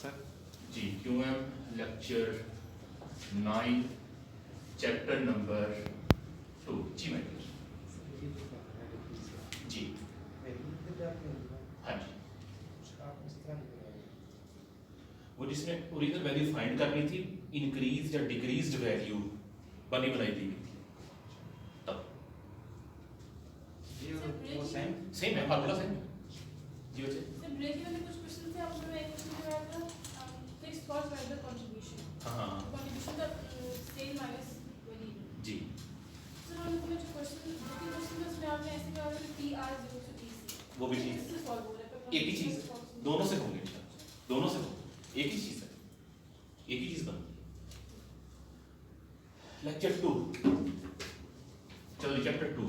Sir जी QM lecture 9 chapter number 2। जी मैं जी हाँ जी, वो जिसमें ओरिजिनल वैल्यू फाइंड करनी थी, इंक्रीज या डिक्रीज्ड वैल्यू बनी बनाई दी गई थी, तब सेम है, फार्मूला सेम है जी। बच्चे सर ब्रेक वाले कुछ क्वेश्चन थे, आपको मैं एक क्वेश्चन जो आया था फिक्स्ड कॉस्ट वेरिएबल कंट्रीब्यूशन, हाँ कंट्रीब्यूशन का सेल माइनस वेरिएबल जी। सर उनको मैं जो क्वेश्चन में उसमें आपने ऐसे कहा था कि TR 0 से TC वो भी ठीक इससे सॉल्व हो रहा है, एक ही चीज, दोनों से होंगे, दोनों से होंगे, एक ही चीज है, एक ही चीज बनती है। लेक्चर 2 चलो, chapter 2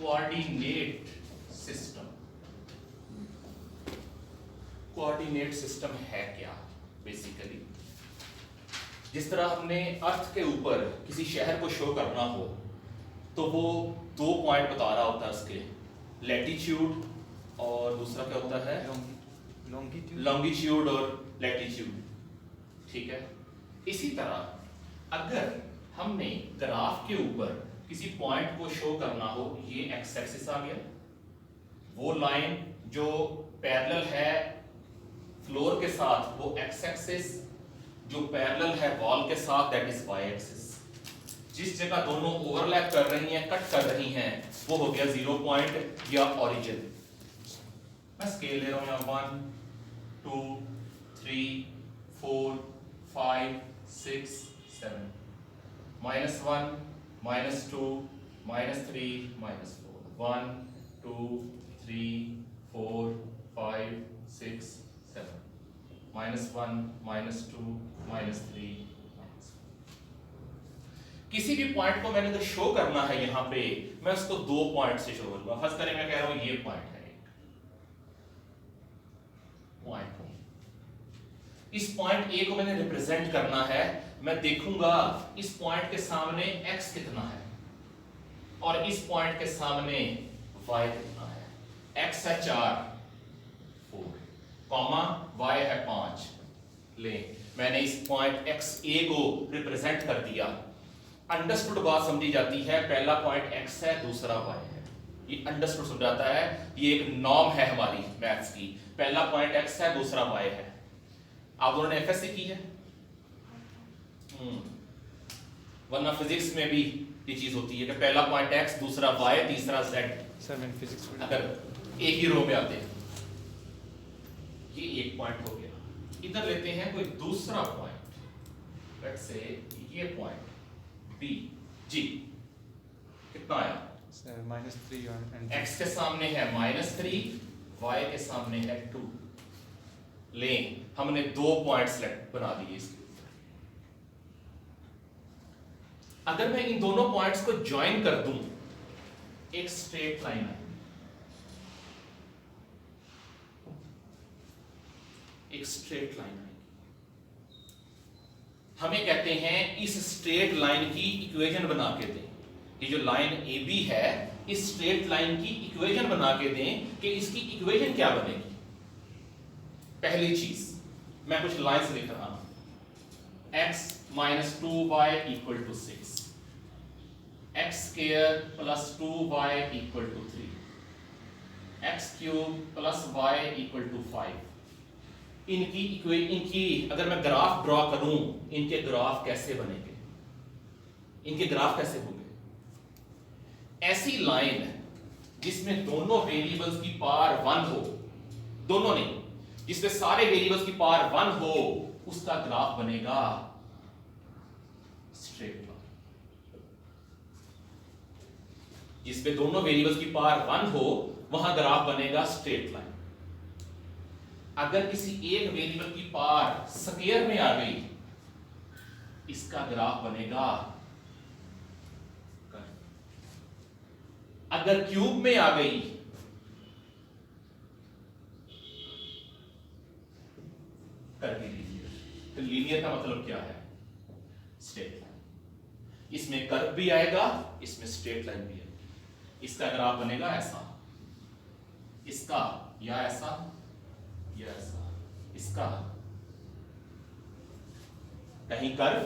coordinate system. Coordinate system है क्या? बेसिकली जिस तरह हमने अर्थ के ऊपर किसी शहर को शो करना हो तो वो 2 पॉइंट बता रहा होता है, उसके लैटिट्यूड और दूसरा क्या होता है, लॉन्गिट्यूड और लैटिट्यूड, ठीक है। इसी तरह अगर हमने ग्राफ के ऊपर किसी पॉइंट को शो करना हो, ये एक्स एक्सिस आ गया, वो लाइन जो पैरेलल है फ्लोर के साथ वो एक्स एक्सिस, जो पैरेलल है वॉल के साथ दैट इज वाई एक्सिस। जिस जगह दोनों ओवरलैप कर रही हैं, कट कर रही हैं, वो हो गया 0 पॉइंट या ओरिजिन। मैं स्केल ले रहा हूं यहां 1 2 3 4 5 6 7 -1 -2 -3 -4 1 2 3 4 5 6 7 -1 -2 -3 किसी भी पॉइंट को मैंने अगर शो करना है यहां पे, मैं उसको 2 पॉइंट से शो करूंगा। फर्स्ट करें, मैं कह रहा हूं ये पॉइंट है, एक पॉइंट, इस पॉइंट ए को मैंने रिप्रेजेंट करना है। मैं देखूंगा इस पॉइंट के सामने x कितना है और इस पॉइंट के सामने y कितना है। x है 4 4 कॉमा y है 5। ले मैंने इस पॉइंट x a को रिप्रेजेंट कर दिया। अंडरस्टूड बात समझी जाती है, पहला पॉइंट x है, दूसरा y है, ये अंडरस्टूड समझाता है। ये एक नॉर्म है हमारी मैथ्स की, पहला पॉइंट x है, दूसरा y है। आप दोनों ने एफएससी की है, वरना फिजिक्स में भी ये चीज होती है कि पहला पॉइंट x, दूसरा y, तीसरा z। सर मैंने फिजिक्स में अगर एक ही रो में आते हैं, ये एक पॉइंट हो गया। इधर लेते हैं कोई दूसरा पॉइंट, लेट्स से ये पॉइंट B G, कितना आया सर -3 और x के सामने है -3, y के सामने है 2। ले हमने 2 पॉइंट सेलेक्ट बना दिए इसके ऊपर। अगर मैं इन दोनों पॉइंट्स को ज्वाइन कर दूं, एक स्ट्रेट लाइन आएगी, एक स्ट्रेट लाइन आएगी। हमें कहते हैं इस स्ट्रेट लाइन की इक्वेशन बना के दें। ये जो लाइन AB है, इस स्ट्रेट लाइन की इक्वेशन बना के दें कि इसकी इक्वेशन क्या बनेगी। पहली चीज, मैं कुछ लाइंस लिख रहा हूं। x - 2y = 6, x² + 2y = 3, x³ + y = 5। इनकी अगर मैं ग्राफ ड्रॉ करूं, इनके ग्राफ कैसे बनेंगे, इनके ग्राफ कैसे होंगे? ऐसी लाइन जिसमें दोनों वेरिएबल्स की पावर 1 हो, दोनों नहीं, जिसमें सारे वेरिएबल्स की पावर 1 हो, उसका ग्राफ बनेगा स्ट्रेट लाइन। जिसमें दोनों वेरिएबल्स की पावर 1 हो, वहां ग्राफ बनेगा स्ट्रेट लाइन। अगर किसी एक वेरिएबल की पावर स्क्वायर में आ गई, इसका ग्राफ बनेगा कर्व। अगर क्यूब में आ गई, कर्वी लीनियर। तो लीनियर का मतलब क्या है? Straight line. इसमें कर्व भी आएगा, इसमें स्ट्रेट लाइन भी आएगी। इसका ग्राफ बनेगा ऐसा, इसका या ऐसा या ऐसा, इसका कहीं कर्व,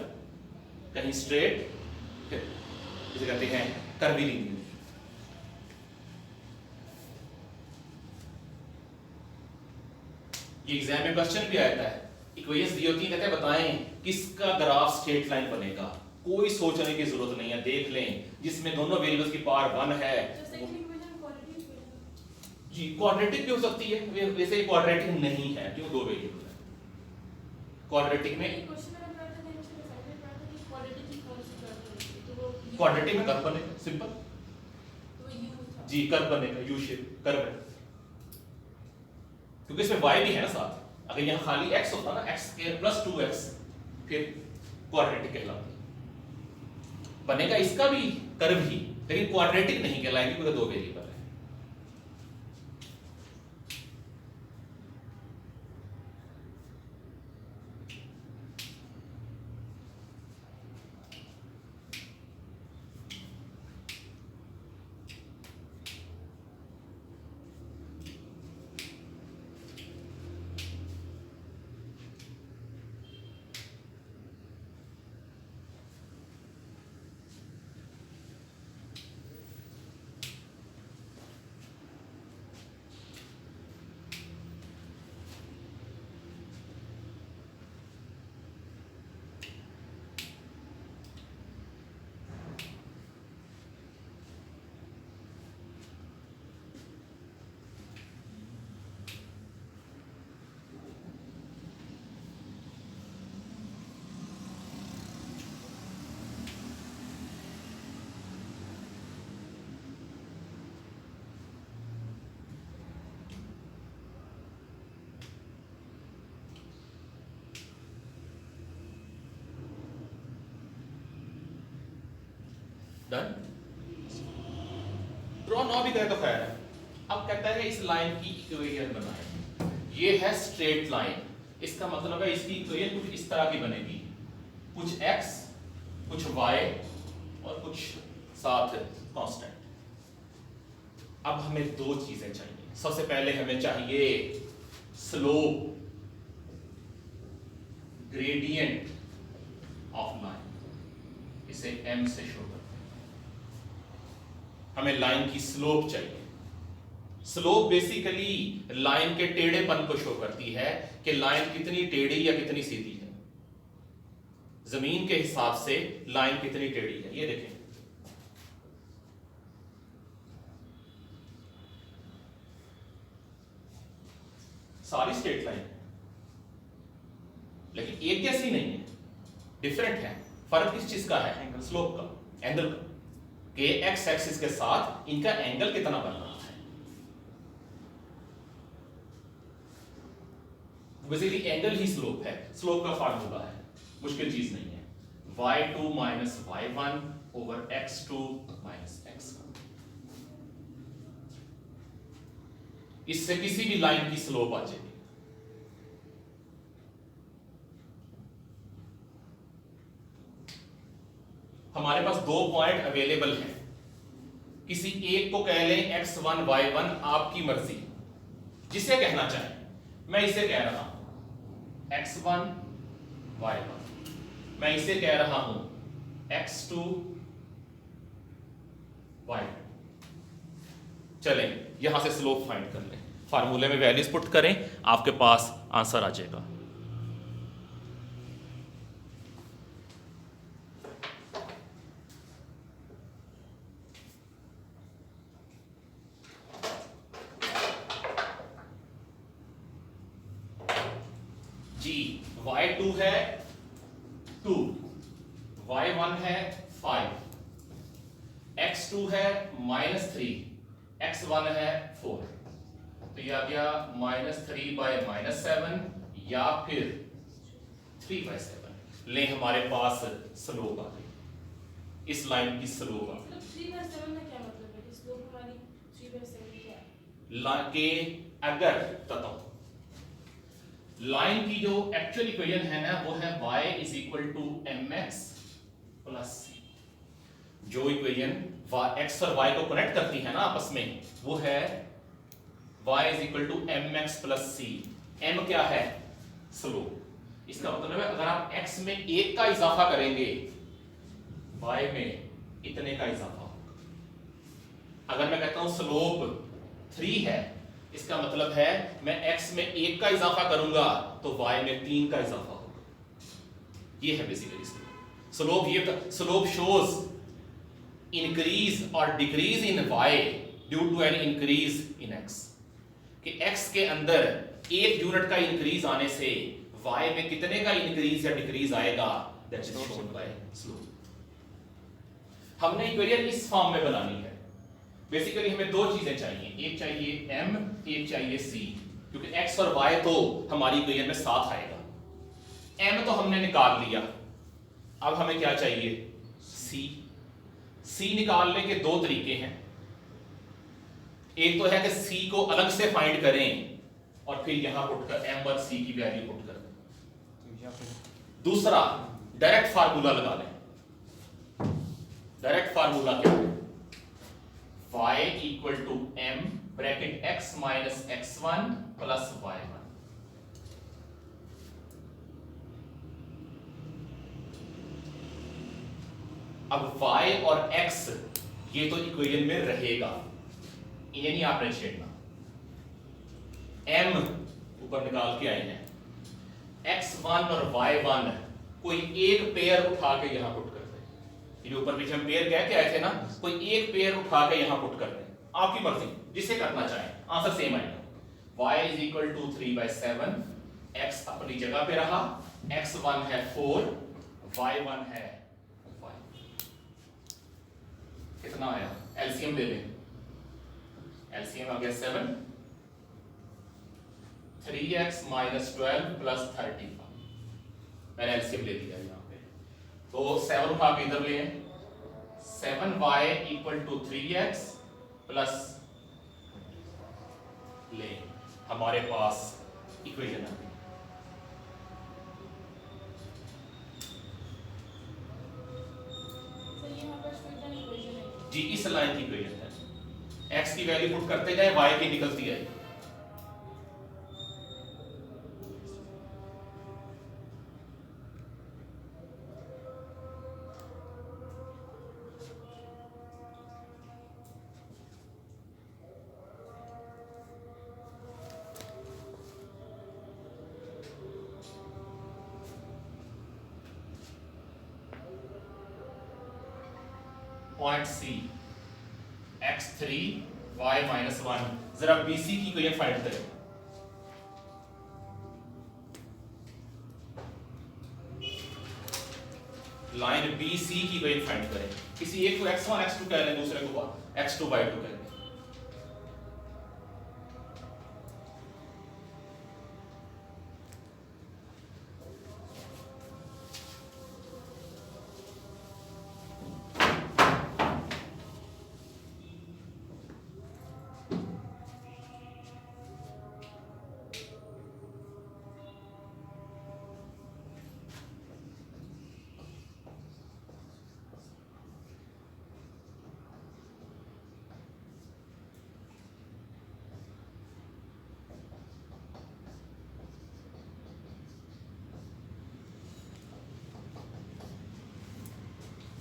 कहीं स्ट्रेट, जिसे कहते हैं कर्वीलिनियर। ये एग्जाम में क्वेश्चन भी आता है, इक्वेशंस दी होती है, कहते हैं बताएं किसका ग्राफ स्ट्रेट लाइन बनेगा। कोई सोचने की जरूरत नहीं है, देख लें जिसमें दोनों वेरिएबल्स की पावर 1 है। तो सेकंड इक्वेशन क्वाड्रेटिक इक्वेशन। जी क्वाड्रेटिक भी हो सकती है, वैसे क्वाड्रेटिक नहीं है, क्यों, दो वेरिएबल है क्वाड्रेटिक में। क्वेश्चन में पढ़ा था, मैंने उसमें डिसाइडेड पढ़ा था कि क्वाड्रेटिक की कौन सी कर्व होती है, तो वो क्वाड्रेटिक में कर्व बनेगा, सिंपल। तो वो यू था। जी कर्व बनेगा, यू शेप कर्व है, क्योंकि इसमें y भी है ना साथ। अगर यहाँ खाली x होता ना, x स्क्वायर प्लस 2x, फिर क्वाड्रेटिक कहलाती। बनेगा इसका भी कर्व ही, लेकिन क्वाड्रेटिक नहीं कहलाएगी क्योंकि दो वेरिएबल है। डन। ड्रॉ नॉ भी कहे तो खैर है। अब कहता है इस लाइन की इक्वेशन बनाएं। ये है स्ट्रेट लाइन, इसका मतलब है इसकी इक्वेशन कुछ इस तरह की बनेगी, कुछ x, कुछ y और कुछ साथ कांस्टेंट। अब हमें दो चीजें चाहिए। सबसे पहले हमें चाहिए स्लोप, ग्रेडियंट ऑफ लाइन, इसे m से शो करते हैं। हमें लाइन की स्लोप चाहिए। स्लोप बेसिकली लाइन के टेढ़ेपन को शो करती है कि लाइन कितनी टेढ़ी या कितनी सीधी है। जमीन के हिसाब से लाइन कितनी टेढ़ी है, ये देखें। सारी स्ट्रेट लाइन है, लेकिन एक जैसी नहीं है, डिफरेंट है। फर्क किस चीज का है? एंगल, स्लोप का, एंगल का, कि एक्स एक्सिस के साथ इनका एंगल कितना बन रहा है। बेसिकली एंगल ही स्लोप है। स्लोप का फार्मूला है, मुश्किल चीज नहीं है। y2 minus y1 over x2 minus x1। इससे किसी भी लाइन की स्लोप आ जाएगी। हमारे पास दो पॉइंट अवेलेबल हैं, किसी एक को कह लें x1 y1, आपकी मर्जी, जिसे कहना चाहें। मैं इसे कह रहा हूं x1 y1, मैं इसे कह रहा हूं x2 y2। चलें यहां से स्लोप फाइंड कर लें, फार्मूले में वैल्यूज पुट करें, आपके पास आंसर आ जाएगा। जी y2 है 2, y1 है 5, x2 है -3, x1 है 4। तो यह आ गया -3/-7 या फिर 3/7। ले हमारे पास स्लोप आ गई, इस लाइन की स्लोप आ गई। 3/7 का क्या मतलब है? स्लोप हमारी 3/7 क्या है? के अगर बताओ लाइन की जो एक्चुअल इक्वेशन है ना, वो है y = mx + c। जो इक्वेशन x और y को कनेक्ट करती है ना आपस में, वो है y = mx + c। m क्या है? स्लोप। इसका मतलब है अगर आप x में 1 का इजाफा करेंगे y में इतने का इजाफा होगा। अगर मैं कहता हूं स्लोप 3 है, इसका मतलब है मैं x में 1 का इजाफा करूंगा तो y में 3 का इजाफा होगा। ये है बेसिकली स्लोप। ये स्लोप शोज इंक्रीज और decrease in y due to an increase in x, कि x के अंदर 1 यूनिट का इंक्रीज आने से y में कितने का इंक्रीज या डिक्रीज आएगा, that is shown by slope. हमने इक्वेशन इस फॉर्म में बनानी है। बेसिकली हमें दो चीजें चाहिए, एक चाहिए m, एक चाहिए c, क्योंकि x और y तो हमारी इक्वेशन में साथ आएगा। m तो हमने निकाल लिया, अब हमें क्या चाहिए, c। c निकालने के दो तरीके हैं। एक तो है कि c को अलग से फाइंड करें और फिर यहां पुट कर m और c की वैल्यू पुट कर दें। दूसरा डायरेक्ट फार्मूला लगा लें। डायरेक्ट फार्मूला क्या है, y equal to m bracket x minus x1 plus y1। अब y और x ये तो इक्वेशन में रहेगा, इन्हें नहीं आपने छेड़ना। m ऊपर निकाल के आए हैं, x1 और y1 कोई एक पेयर उठा के यहां पुट कर दे। ये ऊपर पीछे हम पेयर कह के आए थे ना, कोई एक पेयर उठा के यहां पुट कर दे, आपकी मर्जी जिसे करना चाहे, आंसर सेम आएगा। y is equal to 3/7, x अपनी जगह पे रहा, x1 है 4, y1 है 5। कितना आया, एलसीएम ले लें। एलसीएम आ गया 7, 3x माइनस 12 प्लस 35। मैंने एलसीएम ले लिया यहाँ पे, तो 7 उठा के इधर ले आए, 7y equal to 3x plus ले, हमारे पास इक्वेशन आ गई। तो ये यहाँ पर स्ट्रेट इक्वेशन है। जी इस लाइन की इक्वेशन है, x की वैल्यू पुट करते जाए, y की निकलती है। Point C x3 y minus 1, जरा BC की कोई फाइंड करें। लाइन BC की कोई फाइंड करें, किसी एक को x1 x2 कह लें, दूसरे को x2 y2 कह लें।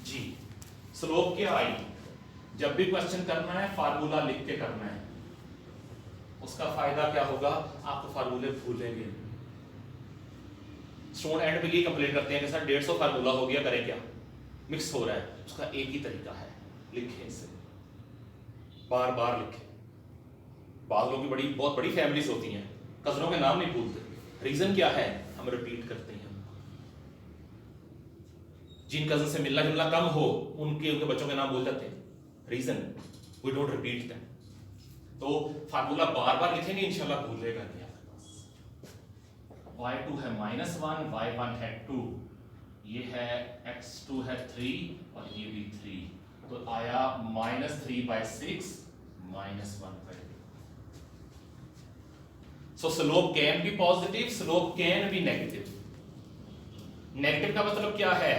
जी स्लोप क्या आई, जब भी क्वेश्चन करना है फार्मूला लिख के करना है। उसका फायदा क्या होगा, आप तो फार्मूले भूलेंगे। स्टूडेंट एंड पे ये कंप्लेन करते हैं कि सर 150 फार्मूला हो गया, करें क्या, मिक्स हो रहा है। उसका एक ही तरीका है, लिखें इसे, बार बार लिखें। बाद लोगों की बहुत बड़ी फैमिलीज होती हैं, कजनों के नाम नहीं भूलते। रीजन क्या है, हम रिपीट करते हैं। जिन कजन से मिलना जुलना कम हो उनके बच्चों के नाम भूल जाते हैं, reason we don't repeat them. तो फार्मूला बार बार लिखेंगे, इंशाल्लाह भूलेगा नहीं आपके पास। y2 है -1, y1 है 2, ये है x2 है 3 और ये भी 3, तो आया -3/6 -1/2। सो slope can be positive, slope can be negative. Negative का मतलब क्या है,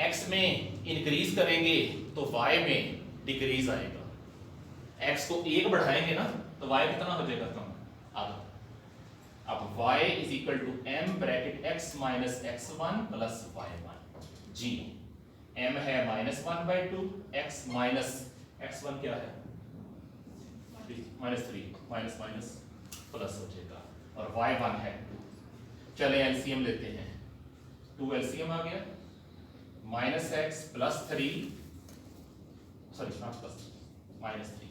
x में इंक्रीज करेंगे तो y में डिक्रीज आएगा। x को 1 बढ़ाएंगे ना तो y कितना हो जाएगा, कम, आधा। अब y is equal to m bracket x minus x1 plus y1 जी m है -1/2 x माइनस x1 क्या है -3 माइनस माइनस प्लस हो जाएगा और y1 है 2। चले एलसीएम लेते हैं 2 एलसीएम आ गया -x plus 3 sorry not plus -3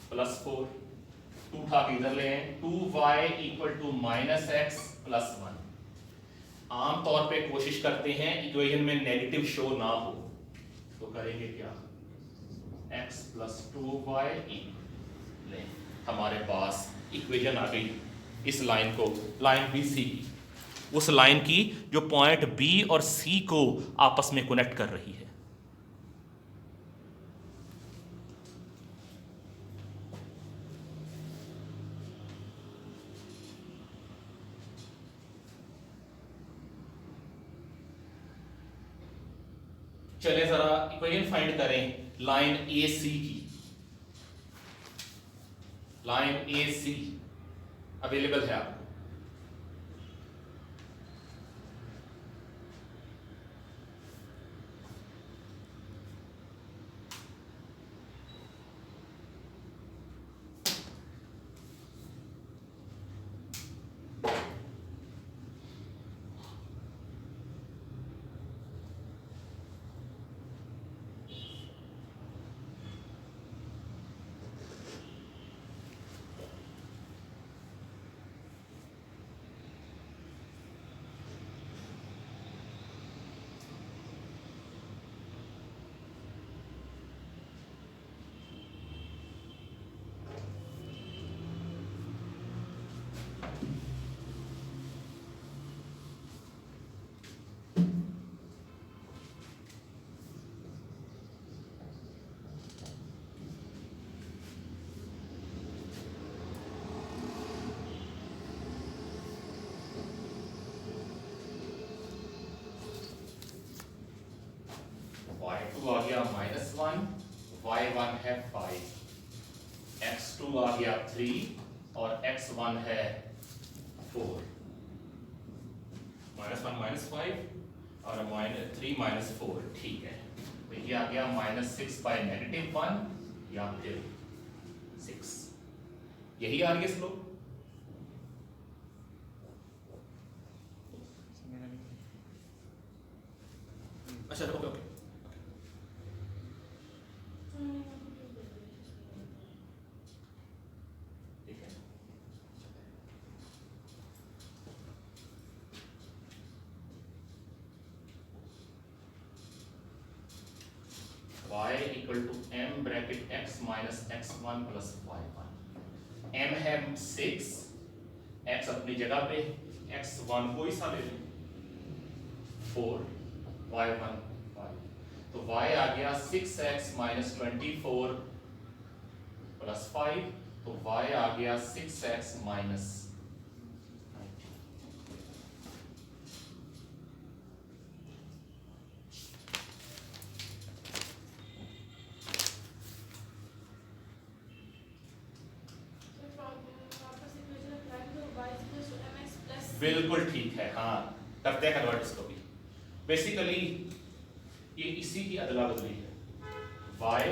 plus 4 2 उठा के इधर ले आए 2y equal to -x plus 1। आमतौर पे कोशिश करते हैं इक्वेशन में नेगेटिव शो ना हो तो करेंगे क्या x प्लस 2y ले हमारे पास इक्वेशन आ गई इस लाइन को लाइन बी सी की उस लाइन की जो पॉइंट बी और सी को आपस में कनेक्ट कर रही है। चले जरा इक्वेशन फाइंड करें लाइन ए सी की। लाइन ए सी अवेलेबल है आपको y2 आ गया -1 y1 है 5 x2 आ गया 3 और x1 है 4 -1 -5 और -3 -4 ठीक है तो ये आ गया -6/-1 या फिर 6 यही आ गया स्लोप। अच्छा ओके ओके ठीक है y equal to m bracket x minus x1 plus y1 m है 6 x अपनी जगह पे x1 कोई सा ले लो 4 y1 तो y आ गया 6x माइनस 24 प्लस 5 तो y आ गया 6x माइनस 19। बिल्कुल ठीक है हाँ करते हैं कन्वर्ट इसको भी बेसिकली ये इसी की अदला बदली है y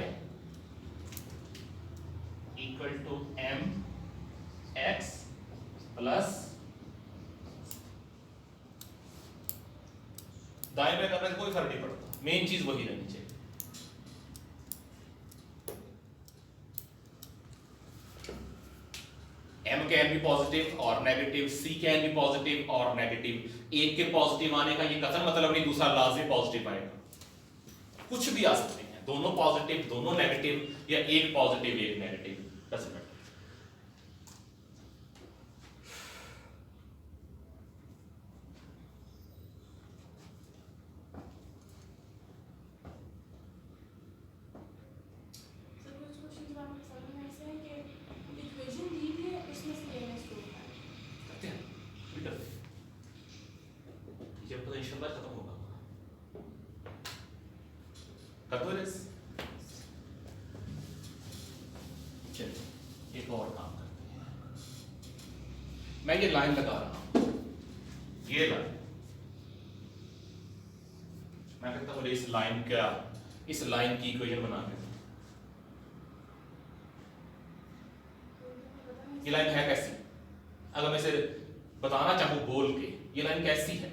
equal to m x plus दाएं में करने से कोई फर्क नहीं पड़ता मेन चीज वही रहनी चाहिए। m कैन बी पॉजिटिव और negative c can be positive और नेगेटिव एक के पॉजिटिव आने का ये कथन मतलब नहीं दूसरा लाजमी पॉजिटिव आएगा कुछ भी आ सकते हैं दोनों पॉजिटिव दोनों नेगेटिव या एक पॉजिटिव एक नेगेटिव डजंट मैटर। एक और काम करते हैं मैं ये लाइन लगा रहा हूं, ये लाइन, मैं कहता हूं इस लाइन का, इस लाइन की इक्वेशन बना के दो। ये लाइन है कैसी? अगर मैं इसे बताना चाहूं बोल के, ये लाइन कैसी है?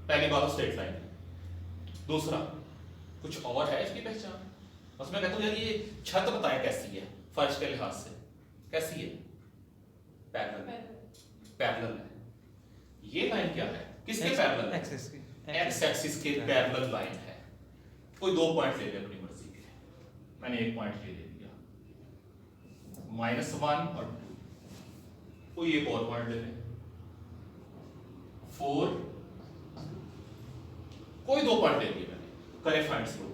पहली बात तो स्ट्रेट लाइन है। दूसरा, कुछ और है इसकी पहचान? बस मैं कहता हूं यार ये छत बताएं कैसी है फर्श के लिहाज से, कैसी है? पैरेलल, पैरेलल है। ये लाइन क्या है, किसके पैरेलल है? एक्सिस की, एक्स एक्सिस के पैरेलल लाइन है। कोई 2 पॉइंट ले ले अपनी मर्जी के, मैंने 1 पॉइंट ले दिया, -1 और 2, कोई एक और पॉइंट ले ले, 4, कोई 2 पॉइंट ले लिए मैंने, करें फाइंड स्लोप।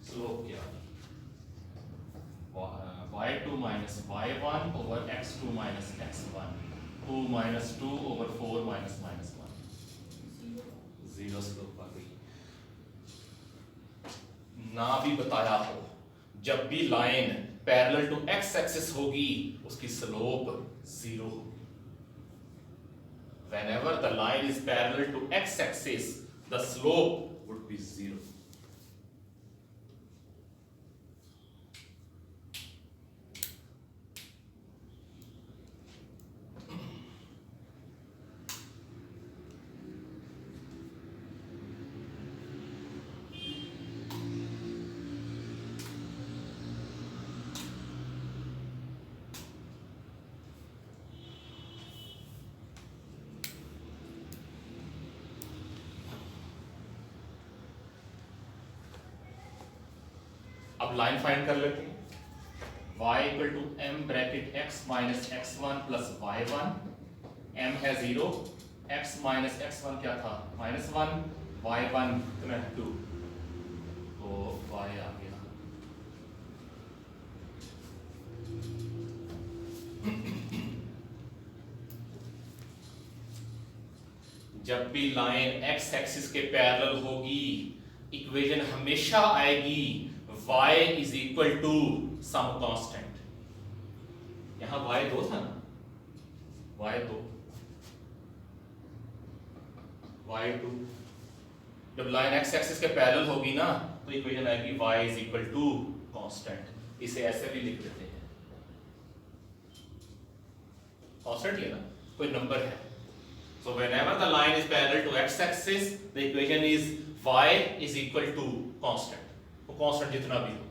स्लोप क्या है? y2 minus y1 over x2 minus x1, 2 minus 2 over 4 minus minus 1, 0 slope आ गई। ना भी बताया हो, जब भी line parallel to x axis होगी उसकी स्लोप 0 होगी। Whenever the line is parallel to x axis, the slope would be 0. अब लाइन फाइंड कर लेते हैं। y equal to m bracket x minus x1 plus y1, m है 0, x minus x1 क्या था? -1, y1 कितना है? 2, तो y आ गया। जब भी लाइन x एक्सिस के पैरेलल होगी, इक्वेशन हमेशा आएगी y is equal to some constant. यहां y 2 था ना, y2, y2। जब लाइन x एक्सिस के पैरेलल होगी ना तो इक्वेशन आएगी y is equal to constant. इसे ऐसे भी लिख देते हैं, कांस्टेंट ये ना कोई नंबर है। So whenever the line is parallel to x axis, the equation is y is equal to constant. वो constant जितना भी हो।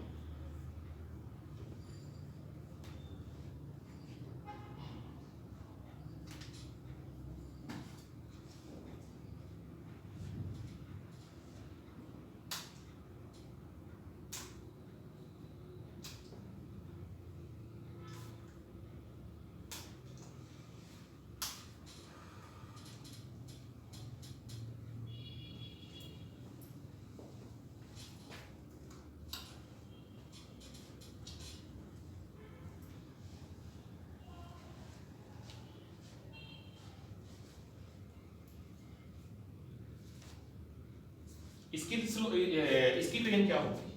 इसकी इक्वेशन क्या होगी?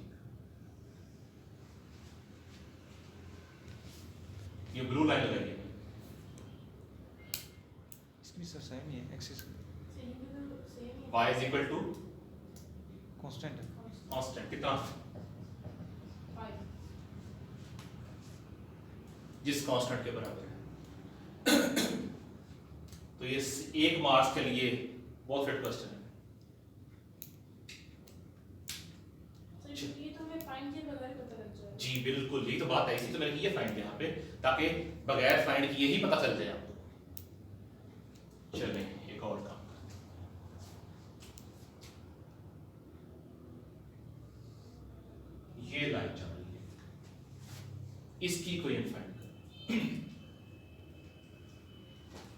ये ब्लू लाइन लगाइए। इसकी भी सर सेम ही है, axis y is equal to constant है। कांस्टेंट कितना? जिस कांस्टेंट के बराबर है। तो ये 1 मार्क्स के लिए बहुत फिट क्वेश्चन है। जी बिल्कुल, यही तो बात है, इसी तो मैंने ये फाइंड यहाँ पे, ताकि बगैर फाइंड किए ही पता चल जाए आपको। चलें एक और काम, ये लाइन चल रही है, इसकी कोई फाइंड कर।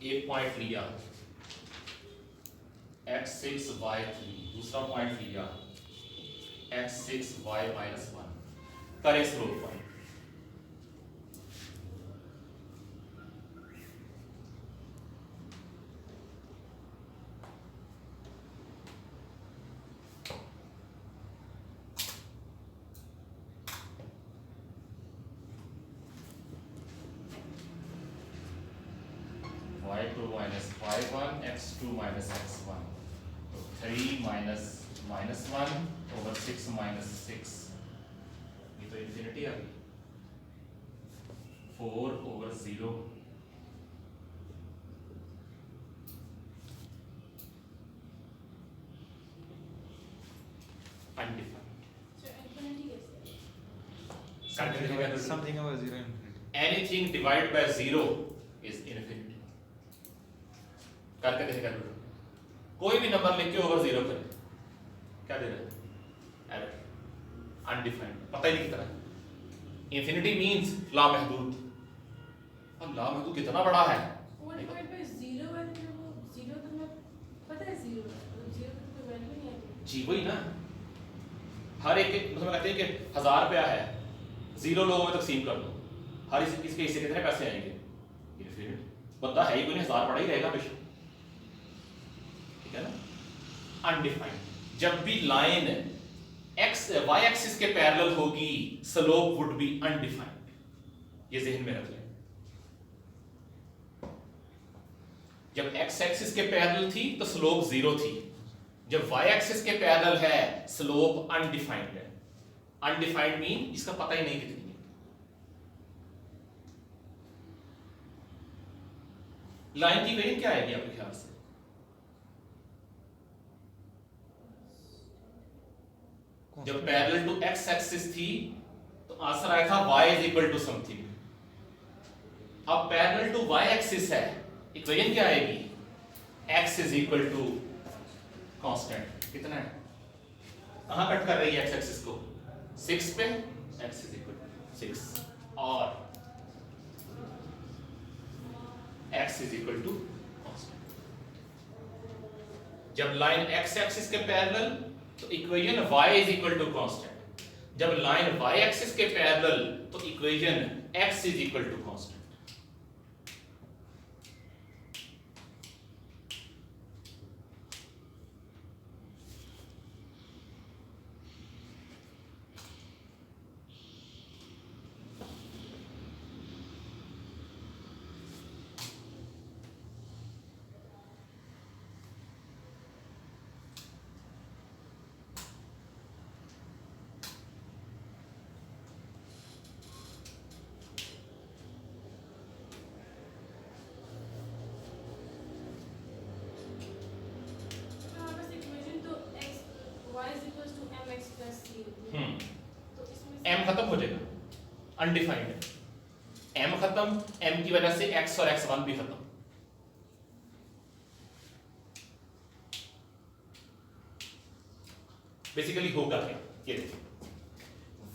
एक पॉइंट लिया x6 y3 दूसरा पॉइंट लिया x6 y -1 करें slope point y2 minus y1 x2 minus x1 तो 3 minus minus 1 over 6 minus 6 ये तो इन्फिनिटी आ गई 4 over 0 undefined So infinity कैसे? Something over zero infinity. anything divided by 0 is infinity करके देखेगा कोई भी नंबर लिख के ओवर 0 करें क्या दे रहा है एरर अनडिफाइंड पता ही नहीं कितना इन्फिनिटी मींस लामहदूद और लामहदूद कितना बड़ा है 4 divided by 0 वाले में वो 0 तो मैं पता है 0 0 तो कोई वैल्यू नहीं आती जी वही ना हर एक मतलब कहते हैं कि 1000 रुपया है 0 लोगों में तकसीम कर दो हर इसके हिस्से कितने पैसे आएंगे इन्फिनिट बंदा है ही कोई नहीं 1000 बड़ा ही रहेगा बेशक ठीक है ना अनडिफाइंड जब भी लाइन x y एक्सिस के पैरेलल होगी स्लोप वुड बी अनडिफाइंड ये ज़हन में रख लें जब x एक्सिस के पैरेलल थी तो स्लोप 0 थी जब y एक्सिस के पैरेलल है स्लोप अनडिफाइंड है अनडिफाइंड मीन इसका पता ही नहीं कितनी है लाइन की वेट क्या आएगी आपके ख्याल से जब पैरेलल टू x एक्सिस थी तो आंसर आया था y is equal to something अब पैरेलल टू y एक्सिस है इक्वेशन क्या आएगी x is equal to constant कितना है कहां कट कर रही है x एक्सिस को 6 पे x इज इक्वल टू 6 और x is equal to constant जब लाइन x एक्सिस के पैरेलल तो equation y is equal to constant जब लाइन y एक्सिस के पैरेलल तो equation x is equal to constant हाँ बस इक्वेशन तो x y is equals to mx plus c होती है तो इसमें m खत्म हो जाएगा अनडिफाइंड है m खत्म m की वजह से x और x1 भी खत्म बेसिकली होगा क्या ये देखिए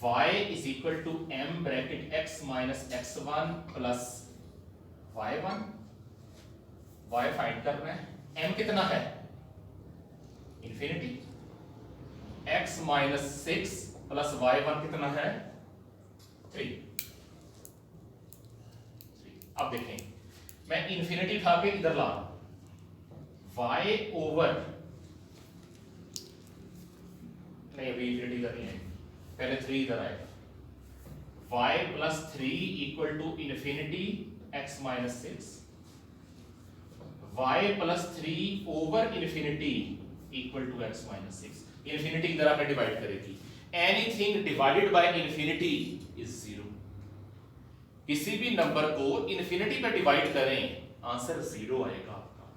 y is equal to m bracket x minus x1 plus y1 y find करना है m कितना है infinity x minus 6 plus y1 कितना है 3 अब देखें मैं इंफिनिटी उठा के इधर ला y ओवर नहीं अभी इंफिनिटी करनी है पहले 3 इधर आएगा y plus 3 equal to infinity x minus 6 y plus 3 over infinity equal to x minus 6 infinity इधर आपने डिवाइड करेगी anything divided by infinity is 0 किसी भी नंबर को infinity पे डिवाइड करें आंसर 0 आएगा आपका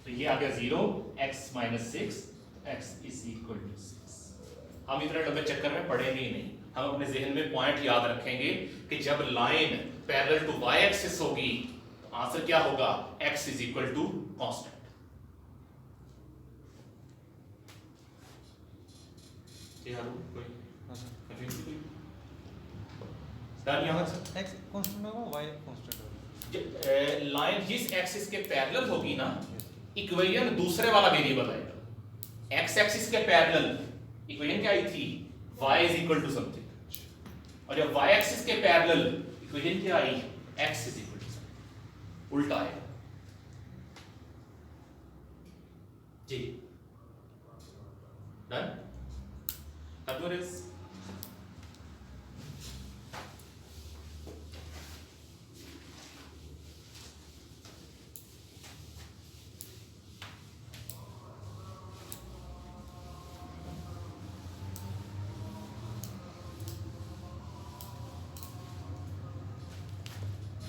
तो ये आ गया 0 x minus 6 x is equal to 6 हम इतने लंबे चक्कर में पढ़ेंगे ही नहीं हम अपने जहन में पॉइंट याद रखेंगे कि जब line parallel to y axis होगी आंसर क्या होगा x is equal to constant कोई कंफ्यूजन डन यहां से x कांस्टेंट होगा y कांस्टेंट होगा लाइन जिस एक्सिस के पैरेलल होगी ना इक्वेशन दूसरे वाला वेरिएबल आएगा। एक्स एक्सिस के पैरेलल इक्वेशन क्या आई थी, y is equal to something, और जब y एक्सिस के पैरेलल इक्वेशन क्या आई, x is equal to something, उल्टा आएगा जी। डन। अब इज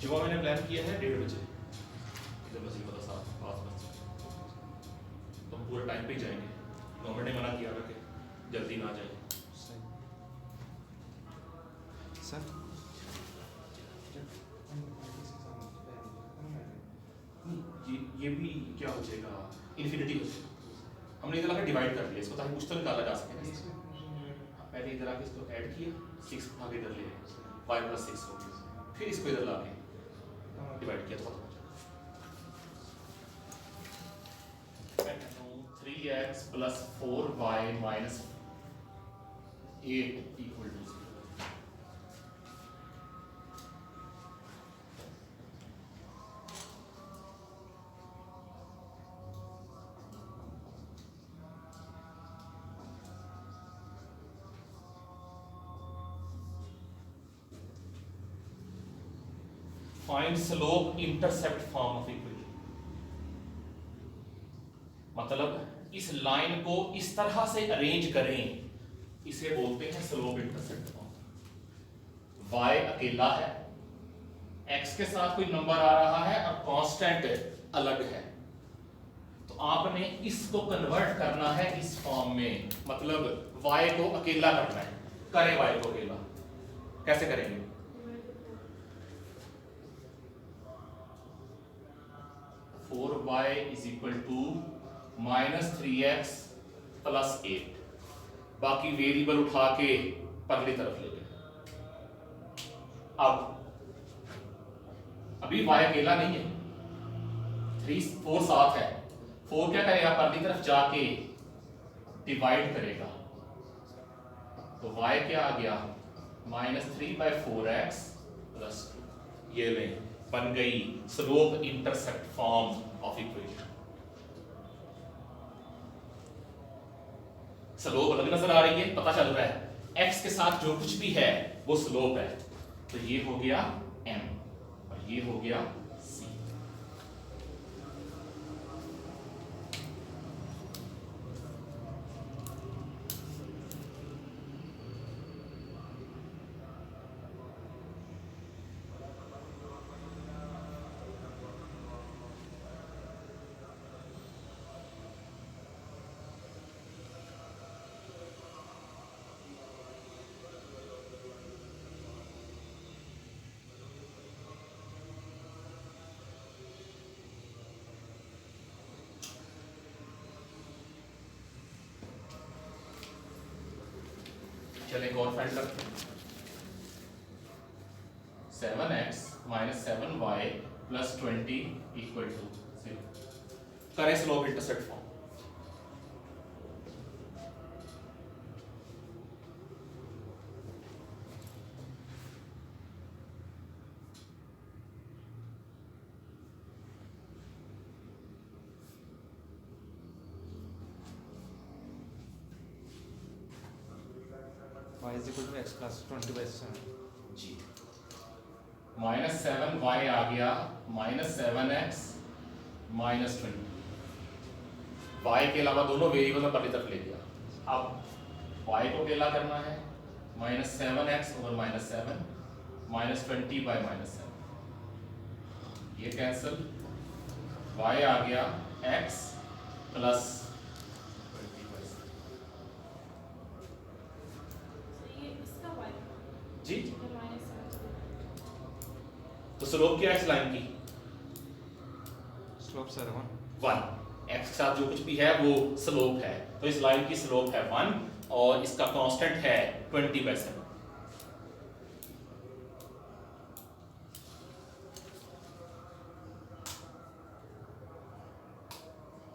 जो मैंने प्लान किया है 1:30 बजे, इधर बजे पता 7:05 तो हम पूरे टाइम पे ही जाएंगे। गवर्नमेंट ने मना किया था कि जल्दी ना जाए। सही सर। ये भी क्या हो जाएगा, इन्फिनिटी हो जाएगा। हमने इधर आके डिवाइड कर दिया इसको ताकि कुछ तो निकाला जा सके ना। पहले इधर आके इसको ऐड किया, 6 उठा के इधर ले आए, 5 + 6 हो गया, फिर इसको इधर ला के डिवाइड किया तो खत्म हो जाएगा। 3x + 4y - 8 = 0। Find slope intercept form of equation। मतलब इस लाइन को इस तरह से अरेंज करें, इसे बोलते हैं स्लोप इंटरसेप्ट फॉर्म। y अकेला है, x के साथ कोई नंबर आ रहा है और कांस्टेंट अलग है, तो आपने इसको कन्वर्ट करना है इस फॉर्म में। मतलब y को अकेला करना है, करें y को अकेला, कैसे करेंगे? 4y = -3x + 8। बाकी वेरिएबल उठा के पगली तरफ ले गए। अब अभी y अकेला नहीं है, 4 साथ है, 4 क्या करेगा, पगली तरफ जाके डिवाइड करेगा, तो y क्या आ गया, -3/4x + 2। ये लें, बन गई slope intercept form of equation. Slope अलग नजर आ रही है, पता चल रहा है x के साथ जो कुछ भी है वो स्लोप है, तो ये हो गया m और ये हो गया c। चले एक और फाइंड करते हैं। 7x - 7y + 20 = 0। करें slope intercept form. y = x + 20/7। जी, -7y आ गया, -7x - 20। y के अलावा दोनों वेरिएबल अपनी तरफ ले गया। अब y को अकेला करना है, -7x / -7 -20/-7, ये कैंसिल, y आ गया x + 20/7। ये इसका y जी, -7। तो स्लोप क्या है इस लाइन की, स्लोप सर 1। x के साथ जो कुछ भी है वो स्लोप है, तो इस लाइन की स्लोप है 1 और इसका कांस्टेंट है 20/7।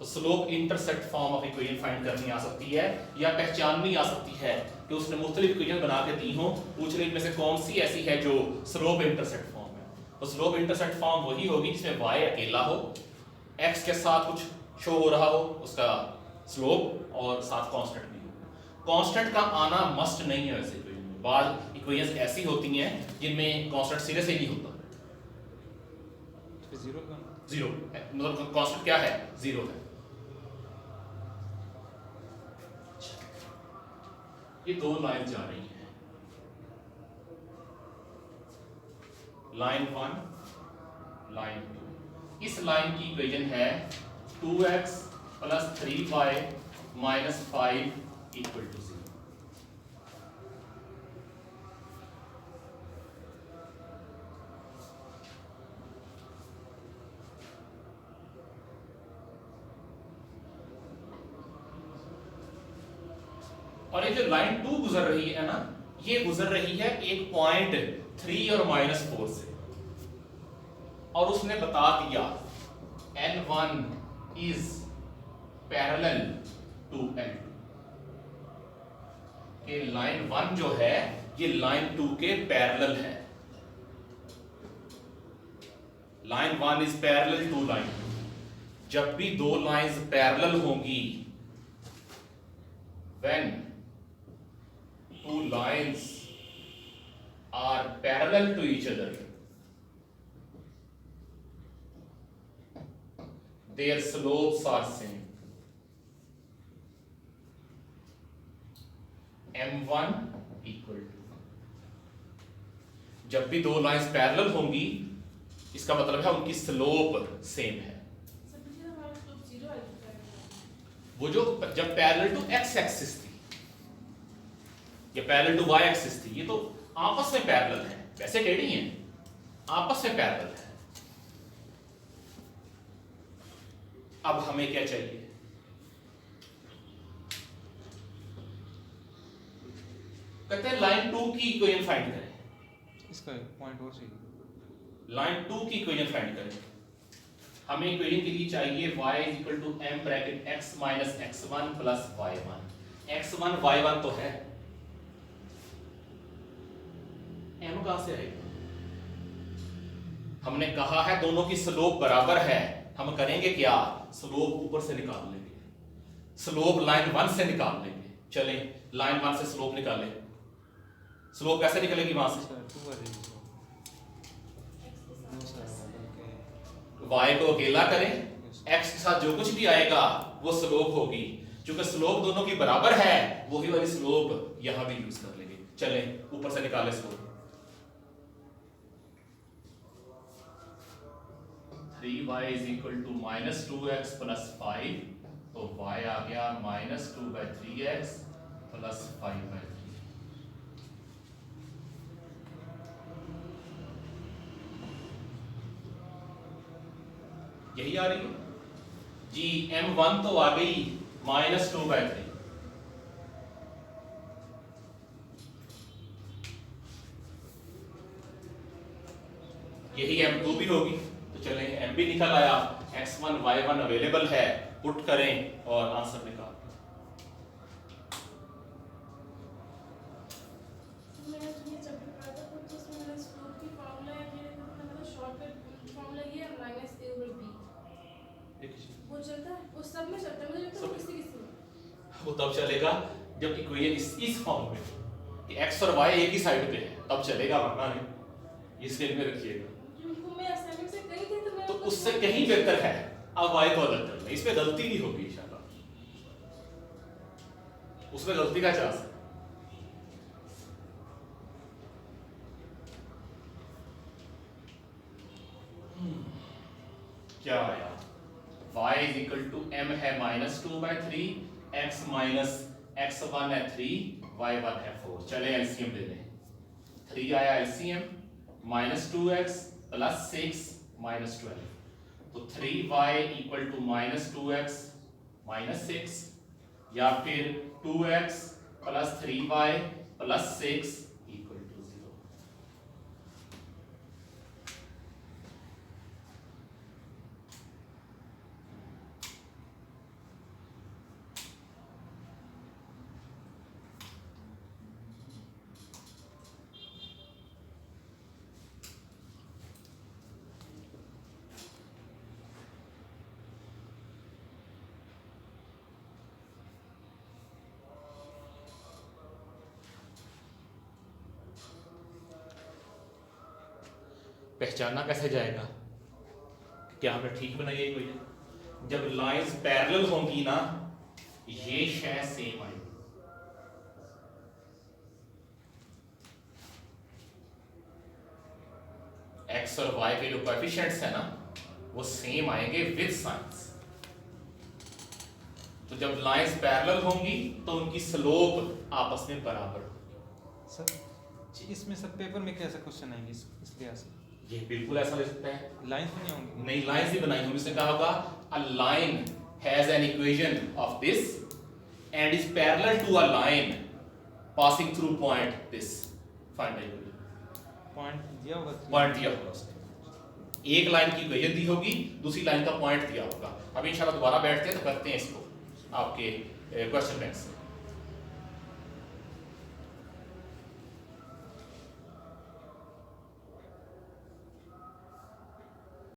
Slope intercept form of equation find करनी आ सकती है या पहचाननी आ सकती है कि उसने मुख्तलिफ इक्वेशन बना के दी हो, पूछ रहे इनमें से कौन सी ऐसी है जो स्लोप इंटरसेप्ट फॉर्म है। तो स्लोप इंटरसेप्ट फॉर्म वही होगी जिसमें y अकेला हो, x के साथ कुछ शो हो रहा हो उसका स्लोप और साथ कांस्टेंट भी हो। कांस्टेंट का आना मस्ट नहीं है वैसे इक्वेशन में, बाद इक्वेशंस ऐसी होती हैं जिनमें कांस्टेंट सिरे से नहीं होता, फिर जीरो का जीरो मतलब कांस्टेंट क्या है, जीरो है। ये दो लाइन जा रही है, लाइन 1 लाइन 2। इस लाइन की इक्वेशन है 2x + 3y - 5 = 0। और ये जो लाइन 2 गुजर रही है ना, ये गुजर रही है एक पॉइंट 3 और -4 से, और उसने बता दिया L1 is parallel to L2 कि लाइन 1 जो है ये लाइन 2 के पैरेलल है। Line 1 is parallel to line 2। जब भी दो लाइंस पैरेलल होंगी, when two lines are parallel to each other, their slopes are same। M1 equal to, जब भी दो लाइंस पैरेलल होंगी इसका मतलब है उनकी स्लोप सेम है। वो जो जब पैरेलल टू x एक्सिस थी या पैरेलल टू y एक्सिस थी, ये तो आपस में पैरेलल है, वैसे टेढ़ी हैं, आपस में पैरेलल है। अब हमें क्या चाहिए, कहते हैं लाइन 2 की इक्वेशन फाइंड करें। इसका पॉइंट और चाहिए, लाइन 2 की इक्वेशन फाइंड करें। हमें इक्वेशन के लिए चाहिए y = m bracket x - x1 + y1। x1 y1 तो है, m कहां से आएगा? हमने कहा है दोनों की स्लोप बराबर है, हम करेंगे क्या, स्लोप ऊपर से निकाल लेंगे, स्लोप लाइन 1 से निकाल लेंगे। चलें लाइन 1 से स्लोप निकालें। स्लोप कैसे निकलेगी वहां से, सर 2 आ जाएगी y को अकेला करें, x के साथ जो कुछ भी आएगा वो स्लोप होगी। क्योंकि स्लोप दोनों की बराबर है, वही वाली स्लोप यहां भी यूज कर लेंगे। चलें ऊपर से निकालें स्लोप। 3y = -2x + 5, तो y आ गया -2/3x + 5/3। यही आ रही है जी। m1 तो आ गई -2/3, यही m2 भी होगी। तो चलें m भी निकल आया, x1 y1 अवेलेबल है, पुट करें और आंसर निकाल। वो चलता है, वो सब में चलता है, मुझे लगता है किसी किसी में। वो तब चलेगा जब इक्वेशन इस फॉर्म में कि x और y एक ही साइड पे है, तब चलेगा, वरना नहीं। ये स्केल में रखिएगा। उनको मैं असाइनमेंट से कही थी, तो मैं तो उससे कहीं बेहतर है अब y को अलग करना, इसमें गलती नहीं होगी इंशाल्लाह, उसमें गलती का चांस है। क्या आया, y = m है -2/3, x - x1 है 3, y1 है 4। चले एलसीएम ले लें। 3 आया एलसीएम, -2x + 6 -12, तो 3y = -2x - 6, या फिर 2x + 3y + 6 = 0। पहचाना कैसे जाएगा? क्या हमने ठीक बनाई है इक्वेशन? जब लाइंस पैरेलल होंगी ना, ये शय सेम आएगी। एक्स और वाई के जो कोएफिशिएंट्स है ना, वो सेम आएंगे विद साइंस। तो जब लाइंस पैरेलल होंगी तो उनकी स्लोप आपस में बराबर होगी। सर इसमें सब पेपर में कैसा क्वेश्चन आएंगे इस लिहाज से? ये बिल्कुल ऐसा ले सकते हैं। लाइन तो नहीं होंगी? नहीं, लाइंस ही बनाई होंगी। इसने कहा होगा a line has an equation of this and is parallel to a line passing through point this. Find the equation. Point दिया होगा? पॉइंट दिया होगा उसने। एक लाइन की इक्वेशन दी होगी, दूसरी लाइन का पॉइंट दिया होगा। अब इंशाल्लाह दोबारा बैठते हैं तो करते हैं इसको आपके क्वेश्चन बैंक से।